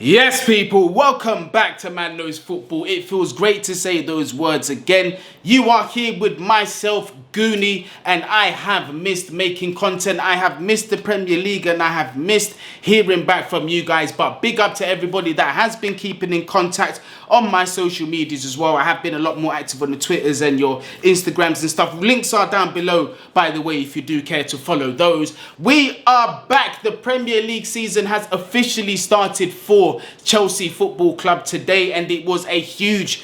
Yes, people, welcome back to Man Knows Football. It feels great to say those words again. You are here with myself, Guni, and I have missed making content. I have missed the Premier League and I have missed hearing back from you guys. But big up to everybody that has been keeping in contact on my social medias as well. I have been a lot more active on the Twitters and your Instagrams and stuff. Links are down below, by the way, if you do care to follow those. We are back. The Premier League season has officially started for Chelsea Football Club today, and it was a huge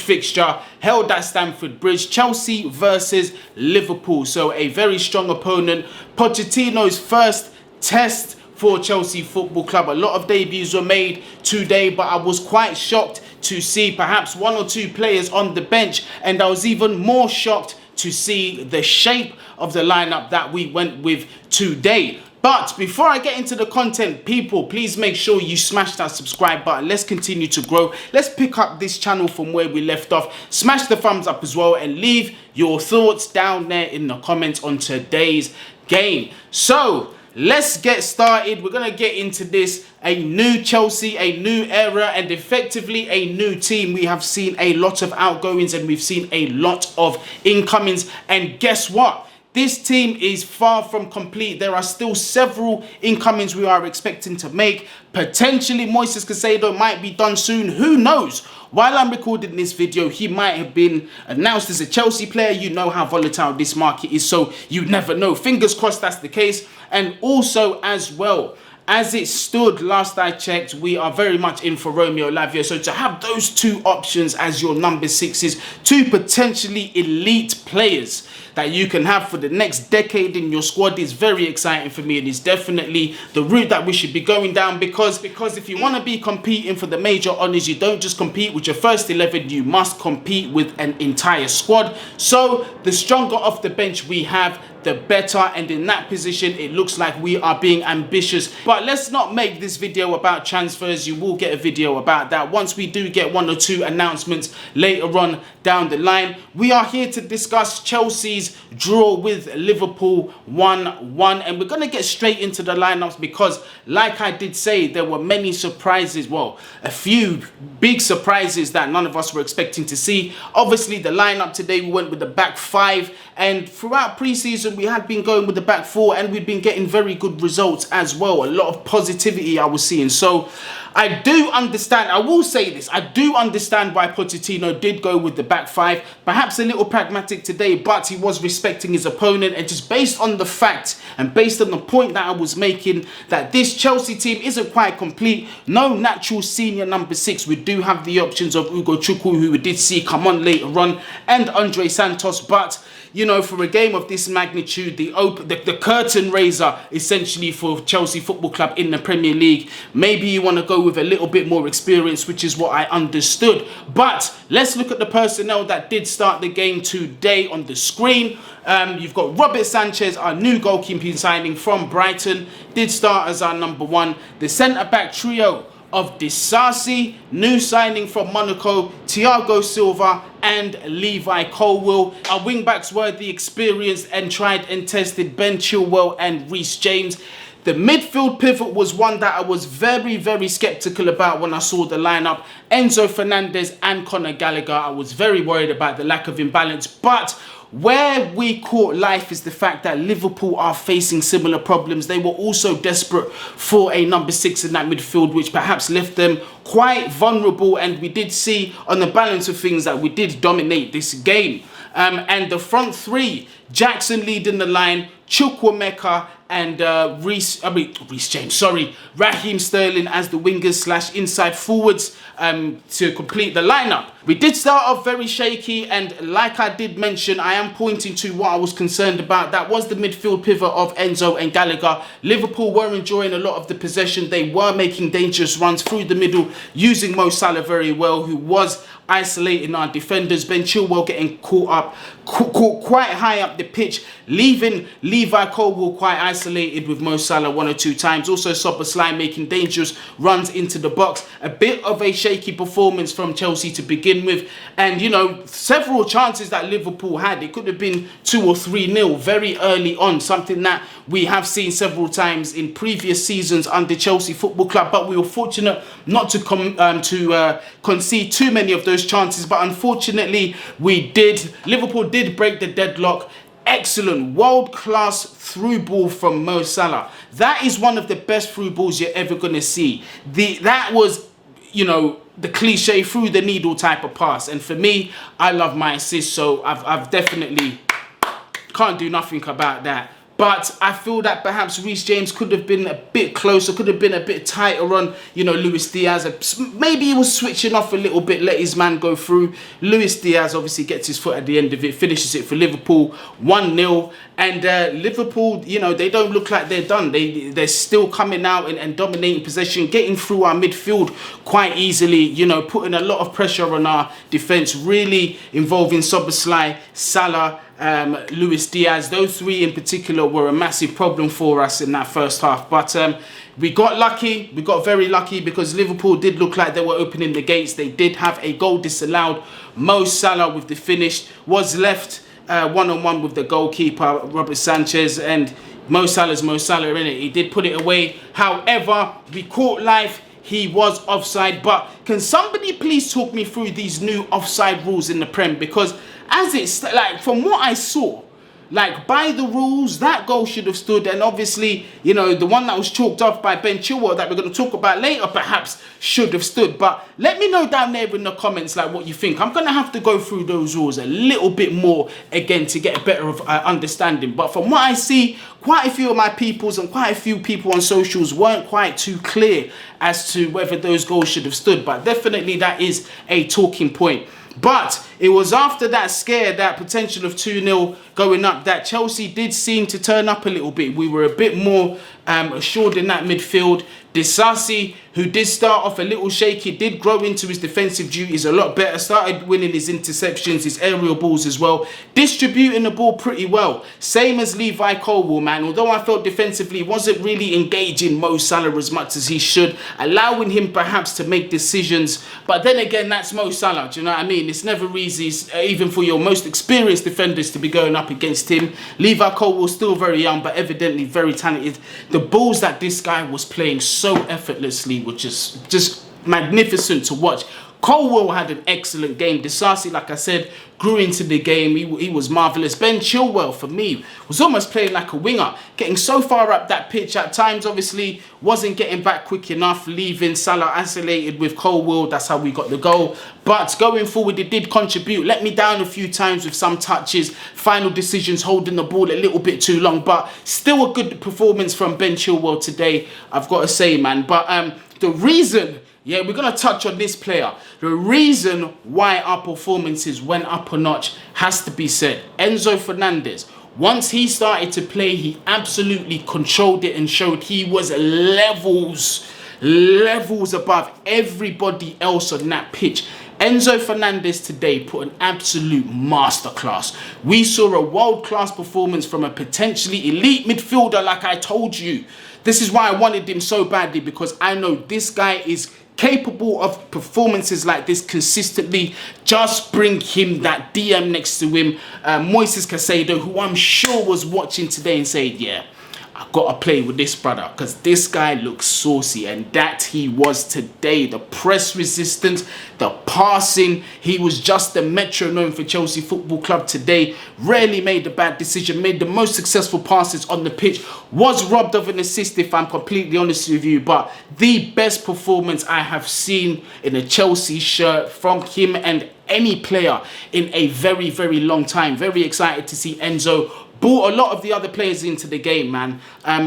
fixture held at Stamford Bridge. Chelsea versus Liverpool, so a very strong opponent. Pochettino's first test for Chelsea Football Club. A lot of debuts were made today, but I was quite shocked to see perhaps one or two players on the bench, and I was even more shocked to see the shape of the lineup that we went with today. But before I get into the content, people, please make sure you smash that subscribe button. Let's continue to grow. Let's pick up this channel from where we left off. Smash the thumbs up as well and leave your thoughts down there in the comments on today's game. So let's get started. We're going to get into this. A new Chelsea, a new era, and effectively a new team. We have seen a lot of outgoings and we've seen a lot of incomings. And guess what? This team is far from complete. There are still several incomings we are expecting to make. Potentially Moises Caicedo might be done soon. Who knows? While I'm recording this video, he might have been announced as a Chelsea player. You know how volatile this market is, so you never know. Fingers crossed that's the case. And also as well, as it stood last I checked, we are very much in for Romeo Lavia. So to have those two options as your number sixes, two potentially elite players that you can have for the next decade in your squad is very exciting for me, and is definitely the route that we should be going down, because if you want to be competing for the major honours, you don't just compete with your first 11, you must compete with an entire squad. So the stronger off the bench we have, the better, and in that position it looks like we are being ambitious. But let's not make this video about transfers. You will get a video about that once we do get one or two announcements later on down the line. We are here to discuss Chelsea's draw with Liverpool 1-1, and we're going to get straight into the lineups because, like I did say, there were many surprises. Well, a few big surprises that none of us were expecting to see. Obviously the lineup today, we went with the back five, and throughout pre-season we had been going with the back four, and we'd been getting very good results as well. A lot of positivity I was seeing. So I do understand, I will say this, I do understand why Pochettino did go with the back five. Perhaps a little pragmatic today, but he was respecting his opponent, and just based on the fact and based on the point that I was making that this Chelsea team isn't quite complete. No natural senior number six. We do have the options of Ugo Chukwu, who we did see come on later on, and Andre Santos, but you know, for a game of this magnitude, the curtain raiser essentially for Chelsea Football Club in the Premier League, maybe you want to go with a little bit more experience, which is what I understood. But let's look at the personnel that did start the game today on the screen. You've got Robert Sanchez, our new goalkeeping signing from Brighton, did start as our number one. The centre-back trio of Disasi, new signing from Monaco, Thiago Silva and Levi Colwill. Our wing-backs were the experienced and tried and tested Ben Chilwell and Reece James. The midfield pivot was one that I was very skeptical about when I saw the lineup. Enzo Fernandez and Conor Gallagher. I was very worried about the lack of imbalance, but where we caught life is the fact that Liverpool are facing similar problems. They were also desperate for a number six in that midfield, which perhaps left them quite vulnerable, and we did see on the balance of things that we did dominate this game. And the front three, Jackson leading the line, Chukwuemeka and Raheem Sterling as the wingers / inside forwards to complete the lineup. We did start off very shaky, and like I did mention, I am pointing to what I was concerned about. That was the midfield pivot of Enzo and Gallagher. Liverpool were enjoying a lot of the possession. They were making dangerous runs through the middle, using Mo Salah very well, who was isolating our defenders. Ben Chilwell getting caught up quite high up the pitch, leaving Levi Colwill quite isolated with Mo Salah 1 or 2 times. Also Szoboszlai making dangerous runs into the box. A bit of a shaky performance from Chelsea to begin with, and you know, several chances that Liverpool had. It could have been 2 or 3-0 very early on, something that we have seen several times in previous seasons under Chelsea Football Club, but we were fortunate not to concede too many of those chances. But unfortunately we did. Liverpool did break the deadlock. Excellent, world-class through ball from Mo Salah. That is one of the best through balls you're ever going to see. That was, you know, the cliche through the needle type of pass. And for me, I love my assist, so I've definitely can't do nothing about that. But I feel that perhaps Reece James could have been a bit closer, could have been a bit tighter on, you know, Luis Diaz. Maybe he was switching off a little bit, let his man go through. Luis Diaz obviously gets his foot at the end of it, finishes it for Liverpool, 1-0. And Liverpool, you know, they don't look like they're done. They're still coming out and dominating possession, getting through our midfield quite easily, you know, putting a lot of pressure on our defence, really involving Szoboszlai, Salah, Luis Diaz. Those 3 in particular were a massive problem for us in that first half. But we got lucky. We got very lucky because Liverpool did look like they were opening the gates. They did have a goal disallowed. Mo Salah with the finish was left one-on-one with the goalkeeper, Robert Sanchez, and Mo Salah's Mo Salah, innit? He did put it away. However, we caught life. He was offside. But can somebody please talk me through these new offside rules in the Prem? Because as it's like, from what I saw, like by the rules, that goal should have stood. And obviously, you know, the one that was chalked off by Ben Chilwell that we're going to talk about later perhaps should have stood. But let me know down there in the comments like what you think. I'm going to have to go through those rules a little bit more again to get a better understanding. But from what I see, quite a few of my peoples and quite a few people on socials weren't quite too clear as to whether those goals should have stood. But definitely that is a talking point. But it was after that scare, that potential of 2-0 going up, that Chelsea did seem to turn up a little bit. We were a bit more assured in that midfield. Disasi, who did start off a little shaky, did grow into his defensive duties a lot better, started winning his interceptions, his aerial balls as well, distributing the ball pretty well. Same as Levi Colwill, man. Although I felt defensively wasn't really engaging Mo Salah as much as he should, allowing him perhaps to make decisions. But then again, that's Mo Salah, do you know what I mean? It's never easy, even for your most experienced defenders, to be going up against him. Levi Colwill still very young, but evidently very talented. The balls that this guy was playing so effortlessly were just magnificent to watch. Colwill had an excellent game. Disasi, like I said, grew into the game. He was marvellous. Ben Chilwell, for me, was almost playing like a winger, getting so far up that pitch at times, obviously, wasn't getting back quick enough, leaving Salah isolated with Colwill. That's how we got the goal. But going forward, it did contribute. Let me down a few times with some touches, final decisions, holding the ball a little bit too long. But still a good performance from Ben Chilwell today, I've got to say, man. But the reason... yeah, we're going to touch on this player. The reason why our performances went up a notch has to be said. Enzo Fernandez. Once he started to play, he absolutely controlled it and showed he was levels above everybody else on that pitch. Enzo Fernandez today put an absolute masterclass. We saw a world-class performance from a potentially elite midfielder, like I told you. This is why I wanted him so badly, because I know this guy is capable of performances like this consistently. Just bring him that DM next to him, Moises Caicedo, who I'm sure was watching today and saying, yeah, I got to play with this brother because this guy looks saucy, and that he was today. The press resistance, the passing, he was just the metronome for Chelsea Football Club today. Rarely made a bad decision, made the most successful passes on the pitch, was robbed of an assist if I'm completely honest with you, but the best performance I have seen in a Chelsea shirt from him and any player in a very, very long time. Very excited to see Enzo brought a lot of the other players into the game, man.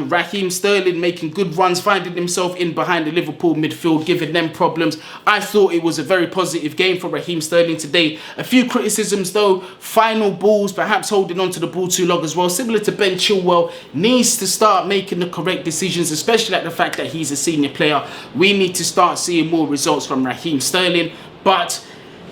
Raheem Sterling making good runs, finding himself in behind the Liverpool midfield, giving them problems. I thought it was a very positive game for Raheem Sterling today. A few criticisms though, final balls, perhaps holding on to the ball too long as well. Similar to Ben Chilwell, needs to start making the correct decisions, especially at the fact that he's a senior player. We need to start seeing more results from Raheem Sterling, but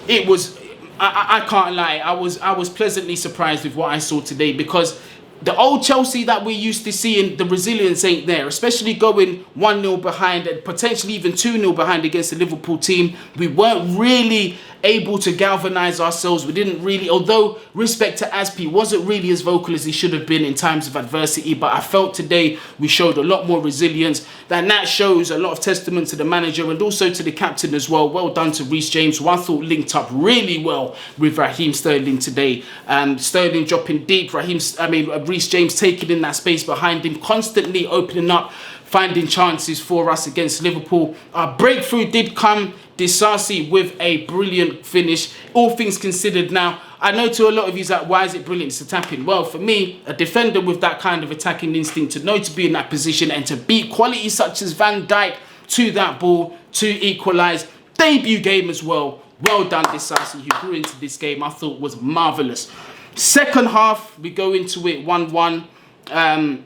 it was I can't lie. I was pleasantly surprised with what I saw today, because the old Chelsea that we're used to seeing, the resilience ain't there, especially going 1-0 behind and potentially even 2-0 behind against the Liverpool team. We weren't really able to galvanise ourselves. We didn't really, although respect to Aspi, wasn't really as vocal as he should have been in times of adversity, but I felt today we showed a lot more resilience. That shows a lot of testament to the manager and also to the captain as well. Well done to Reece James, who I thought linked up really well with Raheem Sterling today. Sterling dropping deep, Reece James taking in that space behind him, constantly opening up, finding chances for us against Liverpool. Our breakthrough did come. Disasi with a brilliant finish. All things considered now, I know to a lot of you that why is it brilliant? It's a tapping. Well, for me, a defender with that kind of attacking instinct, to know to be in that position and to beat quality such as Van Dijk to that ball to equalise. Debut game as well. Well done, Disasi, who grew into this game. I thought was marvellous. Second half, we go into it 1-1.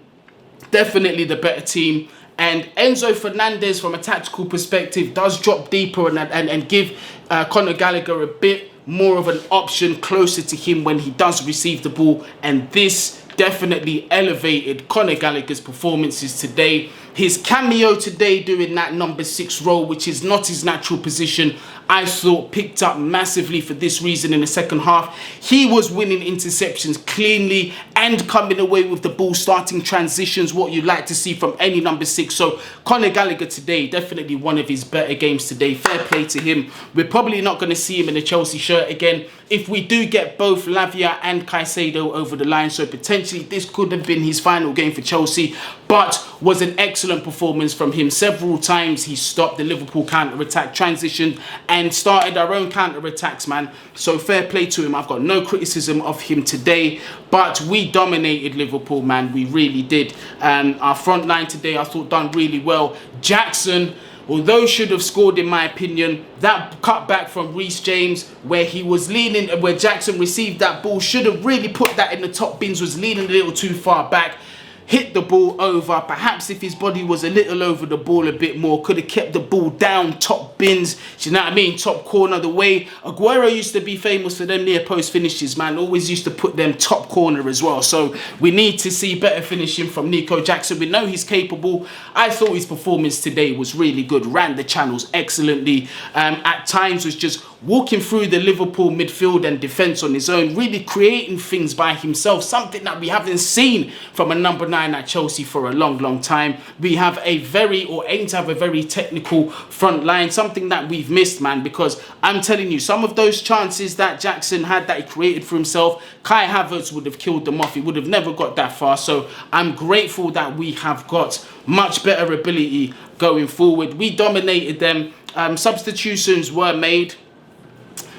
Definitely the better team. And Enzo Fernandez, from a tactical perspective, does drop deeper and give Conor Gallagher a bit more of an option closer to him when he does receive the ball. And this definitely elevated Conor Gallagher's performances today. His cameo today doing that number 6 role, which is not his natural position, I thought picked up massively for this reason in the second half. He was winning interceptions cleanly and coming away with the ball, starting transitions, what you'd like to see from any number 6. So Conor Gallagher today, definitely one of his better games today. Fair play to him. We're probably not going to see him in a Chelsea shirt again if we do get both Lavia and Caicedo over the line. So potentially this could have been his final game for Chelsea, but was an excellent performance from him. Several times he stopped the Liverpool counter-attack, transition and started our own counter-attacks, man. So fair play to him. I've got no criticism of him today, but we dominated Liverpool, man. We really did. Our front line today, I thought, done really well. Jackson, although should have scored in my opinion, that cutback from Reece James where he was leaning, where Jackson received that ball, should have really put that in the top bins, was leaning a little too far back. Hit the ball over. Perhaps if his body was a little over the ball a bit more, could have kept the ball down, top bins, you know what I mean, top corner. The way Aguero used to be famous for them near post finishes, man, always used to put them top corner as well. So we need to see better finishing from Nico Jackson. We know he's capable. I thought his performance today was really good, ran the channels excellently, at times was just walking through the Liverpool midfield and defence on his own, really creating things by himself, something that we haven't seen from a number 9 at Chelsea for a long time. We have a very, or aim to have a very technical front line, something that we've missed, man, because I'm telling you, some of those chances that Jackson had that he created for himself, Kai Havertz would have killed them off. He would have never got that far. So I'm grateful that we have got much better ability going forward. We dominated them. Substitutions were made.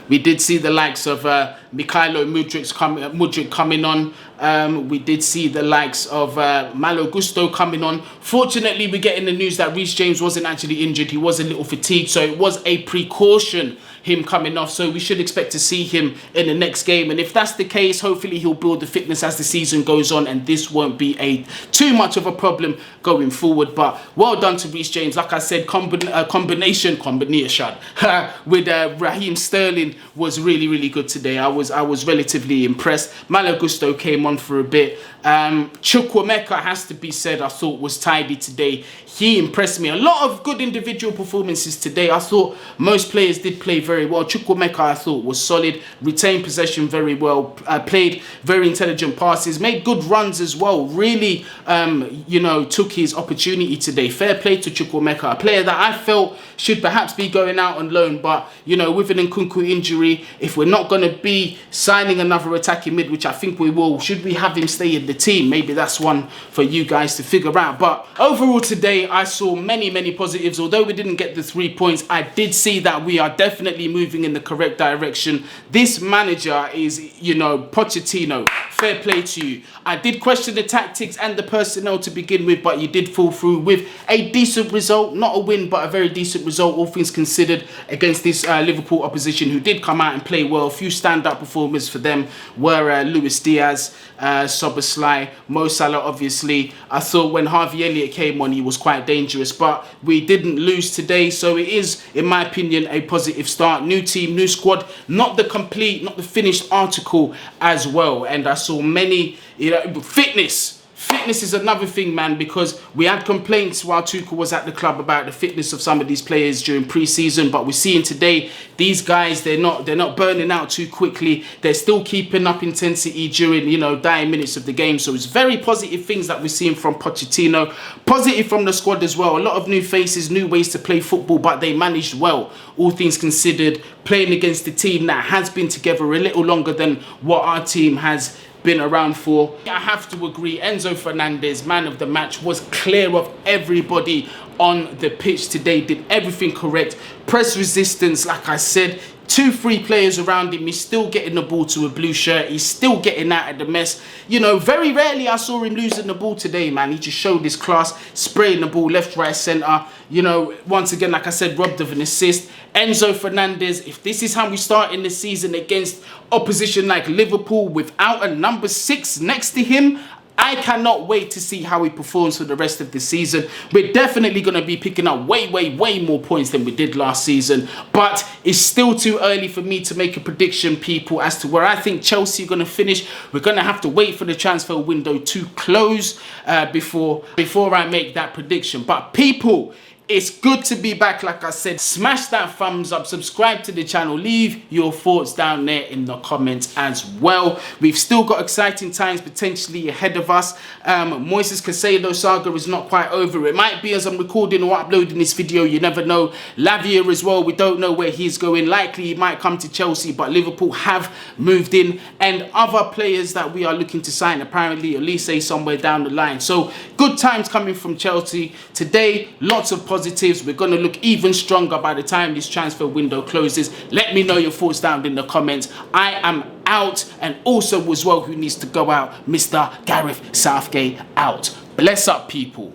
We did see the likes of Mikhailo Mudryk coming on. We did see the likes of Malo Gusto coming on. Fortunately, we're getting the news that Reece James wasn't actually injured. He was a little fatigued, so it was a precaution, him coming off. So we should expect to see him in the next game. And if that's the case, hopefully he'll build the fitness as the season goes on, and this won't be too much of a problem going forward. But well done to Reece James. Like I said, combination with Raheem Sterling was really good today. I was relatively impressed. Malo Gusto came on for a bit. Chukwuemeka, has to be said, I thought was tidy today. He impressed me. A lot of good individual performances today. I thought most players did play very well. Chukwuemeka, I thought, was solid, retained possession very well, played very intelligent passes, made good runs as well. Really, took his opportunity today. Fair play to Chukwuemeka, a player that I felt should perhaps be going out on loan, but with an Nkunku injury, if we're not going to be signing another attacking mid, which I think we will, should we have him stay in the team? Maybe that's one for you guys to figure out. But overall today, I saw many positives. Although we didn't get the 3 points, I did see that we are definitely moving in the correct direction. This manager is, Pochettino. Fair play to you. I did question the tactics and the personnel to begin with, but you did fall through with a decent result. Not a win, but a very decent result, all things considered, against this Liverpool opposition, who did come out and play well. A few stand-up performers for them were Luis Diaz, Szoboszlai, Mo Salah obviously. I thought when Harvey Elliott came on he was quite dangerous, but we didn't lose today, so it is, in my opinion, a positive start. New team, new squad, not the finished article as well. And I saw many, fitness is another thing, man, because we had complaints while Tuchel was at the club about the fitness of some of these players during pre-season, but we're seeing today these guys, they're not burning out too quickly. They're still keeping up intensity during, dying minutes of the game. So it's very positive things that we're seeing from Pochettino. Positive from the squad as well. A lot of new faces, new ways to play football, but they managed well, all things considered, playing against a team that has been together a little longer than what our team has been around for. I have to agree, Enzo Fernandez, man of the match, was clear of everybody on the pitch today, did everything correct. Press resistance, like I said, 2-3 players around him, he's still getting the ball to a blue shirt, he's still getting out of the mess. Very rarely I saw him losing the ball today, man. He just showed his class, spraying the ball left, right, centre. Once again, like I said, robbed of an assist. Enzo Fernandez, if this is how we start in the season against opposition like Liverpool without a number 6 next to him, I cannot wait to see how he performs for the rest of the season. We're definitely going to be picking up way more points than we did last season. But it's still too early for me to make a prediction, people, as to where I think Chelsea are going to finish. We're going to have to wait for the transfer window to close before I make that prediction. But people, it's good to be back. Like I said, smash that thumbs up, subscribe to the channel, leave your thoughts down there in the comments as well. We've still got exciting times potentially ahead of us. Moises Caicedo saga is not quite over. It might be as I'm recording or uploading this video, you never know. Lavia as well, we don't know where he's going. Likely he might come to Chelsea, but Liverpool have moved in, and other players that we are looking to sign, apparently, at least say somewhere down the line. So good times coming from Chelsea today. Lots of positives. We're going to look even stronger by the time this transfer window closes. Let me know your thoughts down in the comments. I am out, and also as well, who needs to go out? Mr. Gareth Southgate out. Bless up, people.